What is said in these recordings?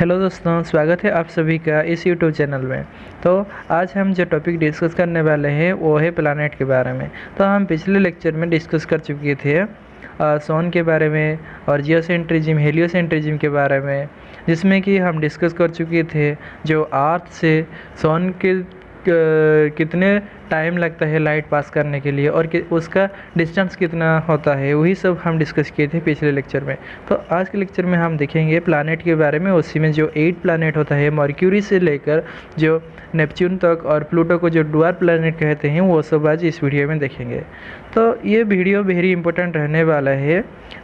Hello दोस्तों, स्वागत है आप सभी का इस यूट्यूब चैनल में। तो आज हम जो टॉपिक डिस्कस करने वाले हैं वो है प्लानट के बारे में। तो हम पिछले लेक्चर में डिस्कस कर चुके थे सन के बारे में और जियोसेंट्रिज्म हेलियोसेंट्रिज्म के बारे में, जिसमें कि हम डिस्कस कर चुके थे जो अर्थ से सन के कितने टाइम लगता है लाइट पास करने के लिए और उसका डिस्टेंस कितना होता है, वही सब हम डिस्कस किए थे पिछले लेक्चर में। तो आज के लेक्चर में हम देखेंगे प्लानट के बारे में। उसी में जो 8 प्लानट होता है, मर्क्यूरी से लेकर जो नेपच्यून तक और प्लूटो को जो डुआर प्लानट कहते हैं, वो सब आज इस वीडियो में देखेंगे। तो ये वीडियो वेरी इंपॉर्टेंट रहने वाला है।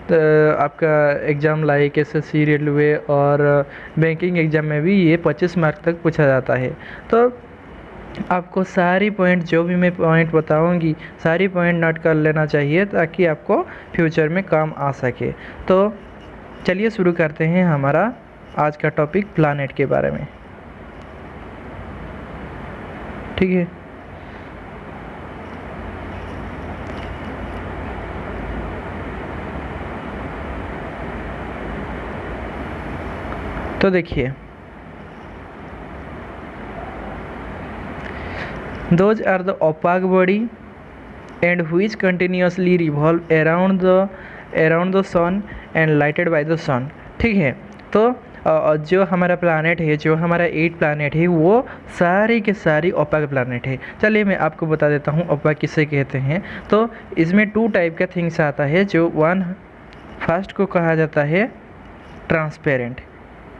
तो आपका एग्ज़ाम लाइक एसएससी, रेलवे और बैंकिंग एग्ज़ाम में भी ये 25 मार्क तक पूछा जाता है। तो आपको सारी पॉइंट, जो भी मैं पॉइंट बताऊंगी, सारी पॉइंट नोट कर लेना चाहिए ताकि आपको फ्यूचर में काम आ सके। तो चलिए शुरू करते हैं हमारा आज का टॉपिक प्लानट के बारे में। ठीक है, तो देखिए, those are the opaque body and which continuously revolve around the sun and lighted by the sun। ठीक है, तो जो हमारा प्लानट है, जो हमारा 8 प्लानट है, वो सारी के सारी ओपाक प्लानट है। चलिए मैं आपको बता देता हूँ ओपाक किसे कहते हैं। तो इसमें 2 टाइप का थिंग्स आता है। जो फर्स्ट को कहा जाता है ट्रांसपेरेंट,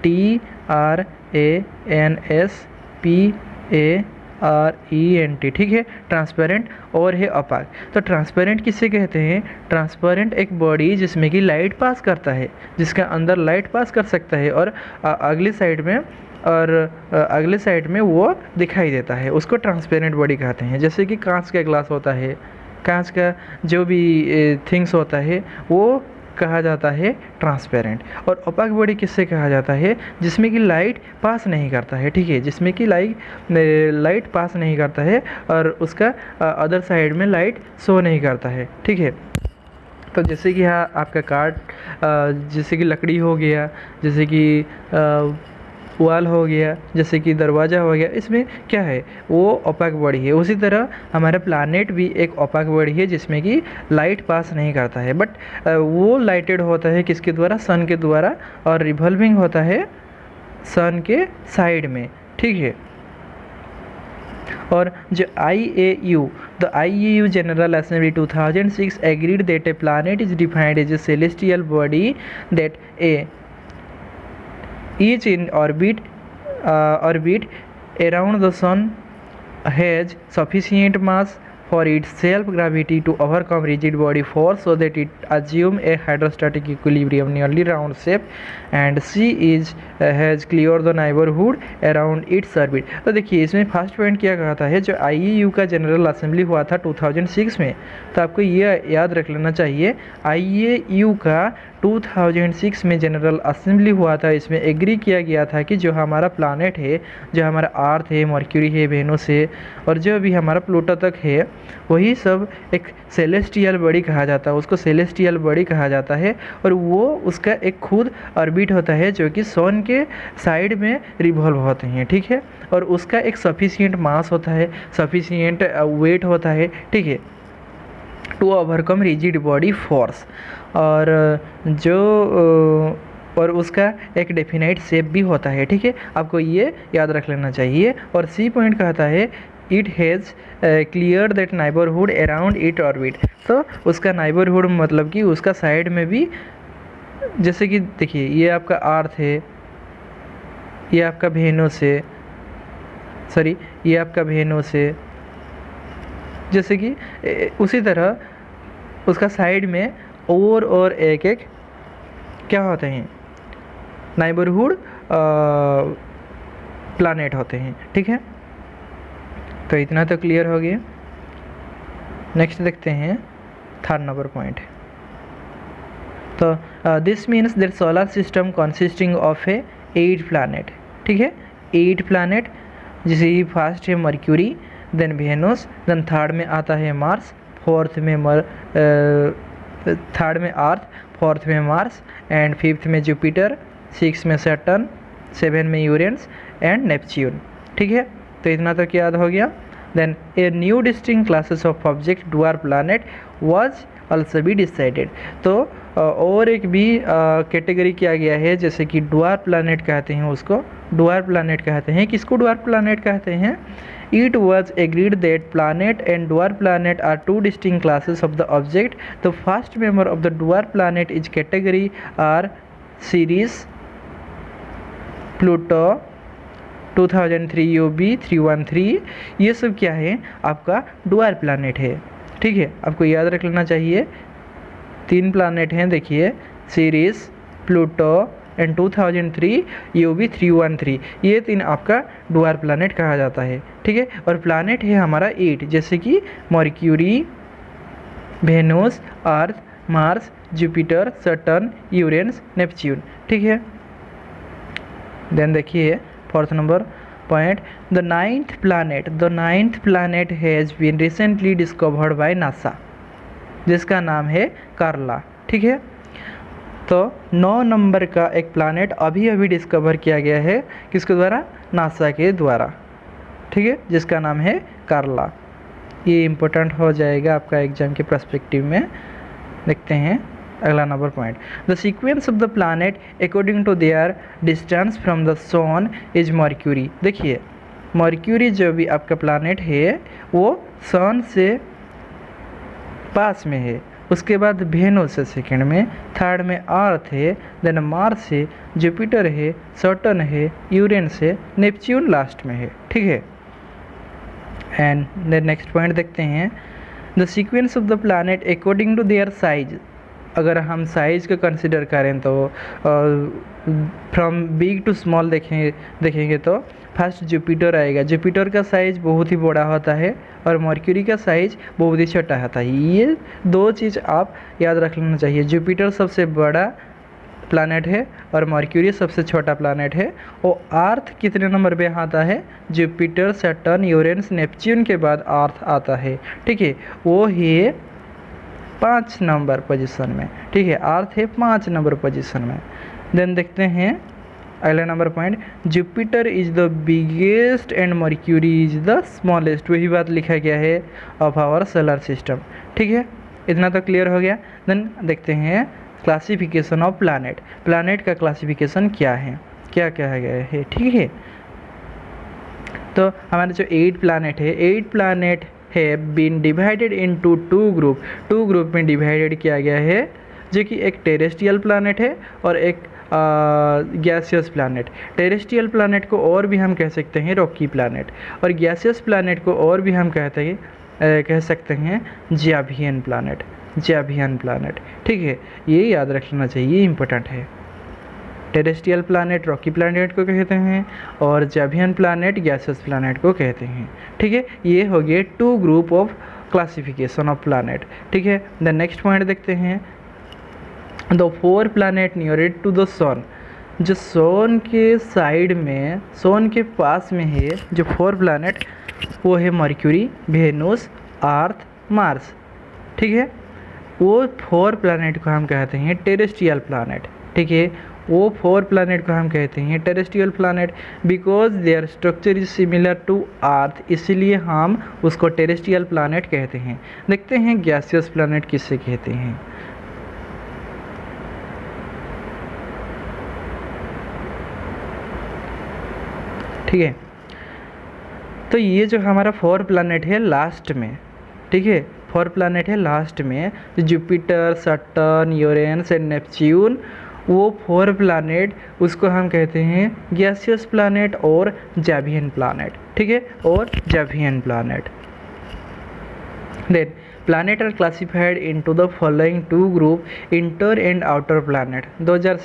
TRANSPARENT। ठीक है, ट्रांसपेरेंट। और है opaque। तो ट्रांसपेरेंट किसे कहते हैं? ट्रांसपेरेंट एक बॉडी जिसमें कि लाइट पास करता है, जिसका अंदर लाइट पास कर सकता है और अगली साइड में वो दिखाई देता है, उसको ट्रांसपेरेंट बॉडी कहते हैं। जैसे कि कांच का ग्लास होता है, कांच का जो भी थिंग्स होता है वो कहा जाता है ट्रांसपेरेंट। और ओपाक बॉडी किससे कहा जाता है? जिसमें कि लाइट पास नहीं करता है। ठीक है, जिसमें कि लाइट पास नहीं करता है और उसका अदर साइड में लाइट शो नहीं करता है। ठीक है, तो जैसे कि हाँ, आपका कार्ड, जैसे कि लकड़ी हो गया, जैसे कि वाल हो गया, जैसे कि दरवाज़ा हो गया, इसमें क्या है? वो ओपाक बॉडी है। उसी तरह हमारा प्लानट भी एक ओपाक बॉडी है जिसमें कि लाइट पास नहीं करता है, बट वो लाइटेड होता है किसके द्वारा? सन के द्वारा, और रिवॉल्विंग होता है सन के साइड में। ठीक है, और जो the IAU General Assembly 2006 agreed that a planet is defined as a celestial body that each in orbit around the sun has sufficient mass for its self-gravity to overcome rigid body force so that it assume a hydrostatic equilibrium nearly round shape, and has cleared the neighborhood around its orbit। तो देखिए, इसमें first point क्या कहा था है, जो IAU का general assembly हुआ था 2006 में। तो आपको ये याद रख लेना चाहिए, IAU का 2006 में जनरल असेंबली हुआ था। इसमें एग्री किया गया था कि जो हमारा प्लानट है, जो हमारा अर्थ है, मर्क्यूरी है, वेनस है और जो भी हमारा प्लूटो तक है, वही सब एक सेलेस्टियल बॉडी कहा जाता है, उसको सेलेस्टियल बॉडी कहा जाता है। और वो उसका एक खुद ऑर्बिट होता है जो कि सन के साइड में रिवॉल्व होते हैं। ठीक है, और उसका एक सफिशिएंट मास होता है, सफिशिएंट वेट होता है। ठीक है, to overcome rigid body force, और उसका एक डेफिनाइट शेप भी होता है। ठीक है, आपको ये याद रख लेना चाहिए। और सी पॉइंट कहता है it has clear that neighbourhood around it orbit. तो उसका नाइबरहुड मतलब कि उसका साइड में भी, जैसे कि देखिए, ये आपका अर्थ है, ये आपका वेनस है, ये आपका वेनस है, जैसे कि उसी तरह उसका साइड में और एक क्या होते हैं? नाइबरहुड प्लानट होते हैं। ठीक है, तो इतना तो क्लियर हो गया। नेक्स्ट देखते हैं थर्ड नंबर पॉइंट। तो this means that solar system consisting of 8 planet. ठीक है, 8 प्लानट, जैसे फर्स्ट है Mercury, then Venus, then third में आता है मार्स, थर्ड में अर्थ, फोर्थ में मार्स एंड फिफ्थ में जुपिटर, सिक्स में सैटर्न, 7 में यूरेनस एंड नेपच्यून। ठीक है, तो इतना तो याद हो गया। Then a new distinct classes of object dwarf planet was also be decided. तो और एक भी कैटेगरी किया गया है, जैसे कि ड्वार्फ प्लैनेट कहते हैं उसको, ड्वार्फ प्लैनेट कहते हैं। किसको ड्वार्फ प्लैनेट कहते हैं? It was agreed that planet and dwarf planet are two distinct classes of the object. The first member of the dwarf planet is category are Ceres, Pluto, 2003 UB 313। ये सब क्या है? आपका ड्वार्फ प्लानिट है। ठीक है, आपको याद रख लेना चाहिए। 3 प्लानिट हैं, देखिए, सीरीज, प्लूटो एंड 2003 UB 313। ये 3 आपका ड्वार्फ प्लानिट कहा जाता है। ठीक है, और प्लानिट है हमारा 8, जैसे कि Mercury, Venus, Earth, Mars, Jupiter, Saturn, Uranus, Neptune. ठीक है, देन देखिए 4th number point, the ninth planet has been recently discovered by NASA, जिसका नाम है कार्ला। ठीक है, तो 9 नंबर का एक प्लानेट अभी डिस्कवर किया गया है, किसके द्वारा? नासा के द्वारा। ठीक है, जिसका नाम है कार्ला। ये इम्पोर्टेंट हो जाएगा आपका एग्जाम के पर्सपेक्टिव में। देखते हैं अगला number point, the sequence of the planet according to their distance from the sun is Mercury. देखिए, मर्क्यूरी जो भी आपका प्लानेट है वो सन से पास में है, उसके बाद वेनस है सेकंड में, थर्ड में अर्थ है, देन मार्स है, जुपिटर है, सैटर्न है, यूरेनस है, नेपच्यून लास्ट में है। ठीक है, एंड देन नेक्स्ट पॉइंट देखते हैं, the sequence of the planet according to their size. अगर हम साइज को कंसिडर करें तो फ्रॉम बिग टू स्मॉल देखेंगे तो फर्स्ट जुपिटर आएगा। जुपिटर का साइज़ बहुत ही बड़ा होता है और मर्क्यूरी का साइज़ बहुत ही छोटा होता है। ये 2 चीज़ आप याद रख लेना चाहिए। जुपिटर सबसे बड़ा प्लानेट है और मर्क्यूरी सबसे छोटा प्लानेट है। और अर्थ कितने नंबर पे आता है? जुपिटर, सैटर्न, यूरेनस, नेपच्यून के बाद अर्थ आता है। ठीक है, वो है 5 नंबर पोजीशन में। ठीक है, अर्थ है 5 नंबर पोजीशन में। देन देखते हैं अगला number point, Jupiter is the biggest and mercury is the smallest. वही बात लिखा गया है ऑफ आवर सोलर सिस्टम। ठीक है, इतना तो क्लियर हो गया। देन देखते हैं क्लासिफिकेशन ऑफ प्लानेट। प्लानेट का क्लासिफिकेशन क्या है, क्या कहा गया है। ठीक है, तो हमारे जो 8 प्लानेट है, 8 प्लानेट है been divided into 2 group. 2 group में डिवाइडेड किया गया है, जो कि एक टेरेस्ट्रियल प्लानेट है और एक गैसियस प्लानेट। टेरेस्ट्रियल प्लानेट को और भी हम कह सकते हैं रॉकी प्लानेट, और गैसियस प्लानेट को और भी हम कह सकते हैं जैवियन प्लानेट। जैवियन प्लानेट, ठीक है, ये याद रख लेना चाहिए, इंपॉर्टेंट है। टेरेस्ट्रियल प्लानेट रॉकी प्लानेट को कहते हैं और जैवियन प्लानेट गैसियस प्लानेट को कहते हैं। ठीक है, ये हो गए 2 group of classification of planet. ठीक है, द नेक्स्ट पॉइंट देखते हैं, the 4 planet nearest to the sun. जो सन के साइड में, सन के पास में है जो 4 प्लानेट, वो है मर्क्यूरी, वेनस, अर्थ, मार्स। ठीक है, वो 4 प्लानेट को हम कहते हैं टेरेस्ट्रियल प्लानेट। ठीक है, वो 4 प्लानेट को हम कहते हैं terrestrial planet because their structure is similar to earth, इसलिए हम उसको टेरेस्ट्रियल प्लानेट कहते हैं। देखते हैं गैसियस प्लानेट किससे कहते हैं। ठीक है, तो ये जो हमारा 4 प्लानेट है लास्ट में, ठीक है, 4 प्लानेट है लास्ट में, Jupiter, Saturn, Uranus and Neptune, वो 4 प्लानेट उसको हम कहते हैं गैसियस प्लानेट और जैवियन प्लानेट। ठीक है, और Jovian planet. Then planet are classified into the following 2 group, inter and outer planet. Those are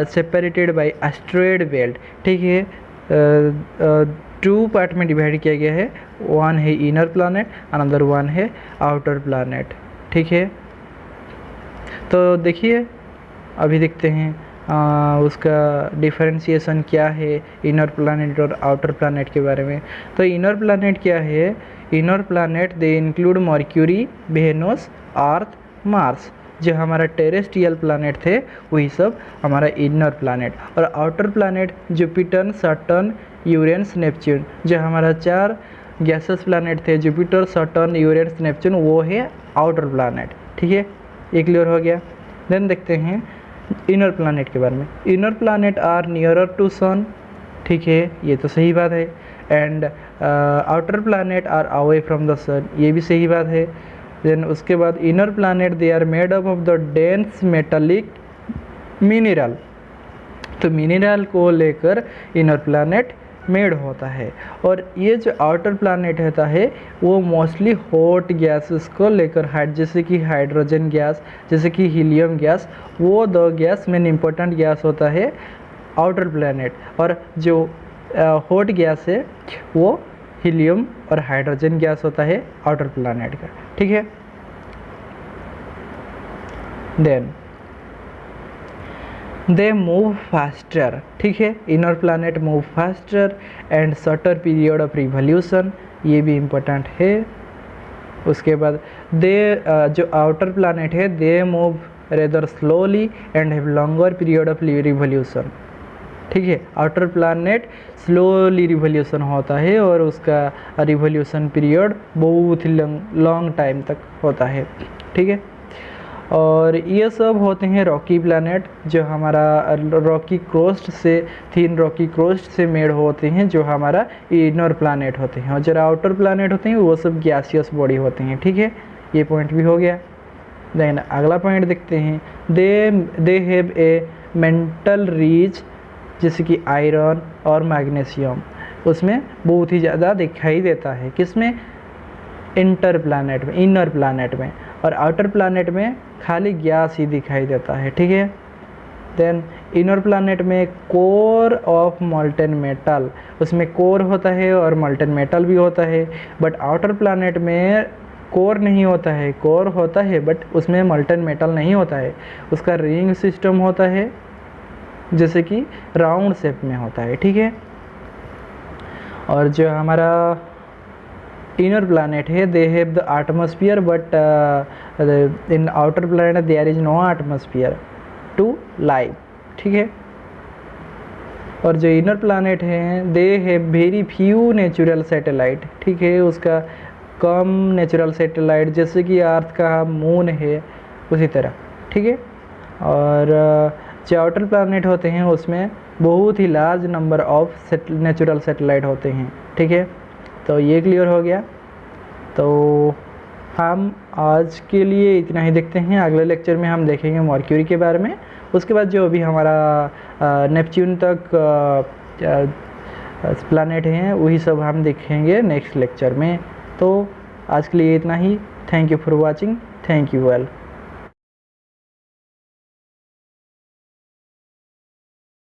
separated by asteroid belt. ठीक है, 2 पार्ट में डिवाइड किया गया है। 1 है इनर प्लानेट, अनदर 1 है आउटर प्लानेट। ठीक है, तो देखिए अभी देखते हैं उसका डिफरेंशिएशन क्या है इनर प्लानेट और आउटर प्लानेट के बारे में। तो इनर प्लानेट क्या है? Inner planet they include Mercury, Venus, Earth, Mars. जो हमारा टेरेस्ट्रियल प्लानट थे वही सब हमारा इनर प्लानट, और outer planet Jupiter, Saturn, Uranus, Neptune, जो हमारा 4 गैसेस प्लानट थे जुपिटर, सैटर्न, यूरेनस, नेपच्यून, वो है आउटर प्लानट। ठीक है, ये क्लियर हो गया। देन देखते हैं इनर प्लानट के बारे में। Inner planet are nearer to sun, ठीक है, ये तो सही बात है। And outer planet are away from the sun, ये भी सही बात है। देन उसके बाद inner planet they are made up of the dense metallic mineral, तो मिनरल को लेकर इनर प्लानट मेड होता है। और ये जो आउटर प्लानट होता है वो मोस्टली हॉट गैसेस को लेकर, जैसे कि हाइड्रोजन गैस, जैसे कि हीलियम गैस, वो 2 गैस मेन इम्पोर्टेंट गैस होता है आउटर प्लानट। और जो हॉट गैस है वो हीलियम और हाइड्रोजन गैस होता है आउटर प्लानट का। ठीक है, देन दे मूव फास्टर, ठीक है, inner planet move faster and shorter period of revolution, ये भी इम्पोर्टेंट है। उसके बाद जो आउटर प्लानट है they move rather slowly and have longer period of revolution. ठीक है, आउटर प्लानट स्लोली रिवॉल्यूशन होता है और उसका रिवॉल्यूशन पीरियड बहुत ही लॉन्ग टाइम तक होता है। ठीक है, और ये सब होते हैं रॉकी प्लानट, जो हमारा रॉकी क्रोस्ट से, थिन रॉकी क्रोस्ट से मेड होते हैं, जो हमारा इनर प्लानट होते हैं। और जो आउटर प्लानट होते हैं वो सब गैसियस बॉडी होते हैं। ठीक है, ये पॉइंट भी हो गया। देन अगला पॉइंट देखते हैं, they have a mental reach, जैसे कि आयरन और मैग्नीशियम, उसमें बहुत ही ज़्यादा दिखाई देता है। किसमें? इंटर प्लानट में, इनर प्लानट में। और आउटर प्लानट में खाली गैस ही दिखाई देता है। ठीक है, देन इनर प्लानट में कोर ऑफ मोल्टेन मेटल, उसमें कोर होता है और मोल्टेन मेटल भी होता है। बट आउटर प्लानट में कोर नहीं होता है, कोर होता है बट उसमें मोल्टेन मेटल नहीं होता है। उसका रिंग सिस्टम होता है, जैसे कि राउंड शेप में होता है। ठीक है, और जो हमारा इनर प्लानट है they have the atmosphere but in outer planet there is no atmosphere to live. ठीक है, और जो इनर प्लानट हैं they have very few natural satellite. ठीक है, उसका कम नेचुरल सैटेलाइट, जैसे कि अर्थ का मून है उसी तरह। ठीक है, और जो आउटर प्लानट होते हैं उसमें बहुत ही large number of natural satellite होते हैं। ठीक है, तो ये क्लियर हो गया। तो हम आज के लिए इतना ही देखते हैं। अगले लेक्चर में हम देखेंगे मर्क्यूरी के बारे में। उसके बाद जो अभी हमारा नेपच्यून तक प्लानट हैं वही सब हम देखेंगे नेक्स्ट लेक्चर में। तो आज के लिए इतना ही। Thank you for watching. Thank you well.